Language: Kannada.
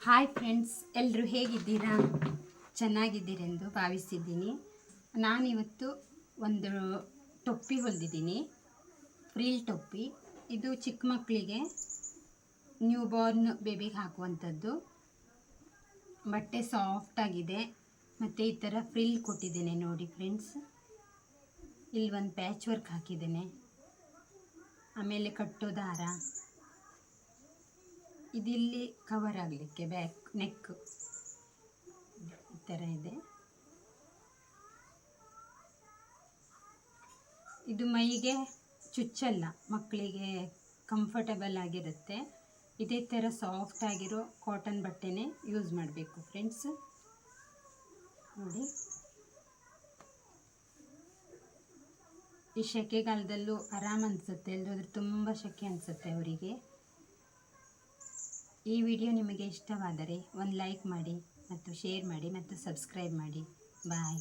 ಹಾಯ್ ಫ್ರೆಂಡ್ಸ್, ಎಲ್ಲರೂ ಹೇಗಿದ್ದೀರಾ? ಚೆನ್ನಾಗಿದ್ದೀರೆಂದು ಭಾವಿಸಿದ್ದೀನಿ. ನಾನಿವತ್ತು ಒಂದು ಟೊಪ್ಪಿ ಹೊಲಿದಿದ್ದೀನಿ, ಫ್ರೀಲ್ ಟೊಪ್ಪಿ. ಇದು ಚಿಕ್ಕ ಮಕ್ಕಳಿಗೆ, ನ್ಯೂ ಬಾರ್ನ್ ಬೇಬಿಗೆ ಹಾಕುವಂಥದ್ದು. ಬಟ್ಟೆ ಸಾಫ್ಟಾಗಿದೆ ಮತ್ತು ಈ ಥರ ಫ್ರಿಲ್ ಕೊಟ್ಟಿದ್ದೇನೆ ನೋಡಿ ಫ್ರೆಂಡ್ಸ್. ಇಲ್ಲಿ ಒಂದು ಪ್ಯಾಚ್ ವರ್ಕ್ ಹಾಕಿದ್ದೇನೆ, ಆಮೇಲೆ ಕಟ್ಟೋ ದಾರ, ಇದಿಲ್ಲಿ ಕವರ್ ಆಗಲಿಕ್ಕೆ ಬ್ಯಾಕ್ ನೆಕ್ ಈ ಥರ ಇದೆ. ಇದು ಮೈಗೆ ಚುಚ್ಚಲ್ಲ, ಮಕ್ಕಳಿಗೆ ಕಂಫರ್ಟಬಲ್ ಆಗಿರುತ್ತೆ. ಇದೇ ಥರ ಸಾಫ್ಟ್ ಆಗಿರೋ ಕಾಟನ್ ಬಟ್ಟೆನೇ ಯೂಸ್ ಮಾಡಬೇಕು ಫ್ರೆಂಡ್ಸ್. ನೋಡಿ, ಈ ಸೆಕೆಗಾಲದಲ್ಲೂ ಆರಾಮ್ ಅನಿಸುತ್ತೆ. ಎಲ್ಲೋದ್ರೂ ತುಂಬ ಸೆಕೆ ಅನಿಸುತ್ತೆ ಅವರಿಗೆ. ಈ ವಿಡಿಯೋ ನಿಮಗೆ ಇಷ್ಟವಾದರೆ ಒಂದು ಲೈಕ್ ಮಾಡಿ ಮತ್ತು ಶೇರ್ ಮಾಡಿ ಮತ್ತು ಸಬ್ಸ್ಕ್ರೈಬ್ ಮಾಡಿ. ಬಾಯ್.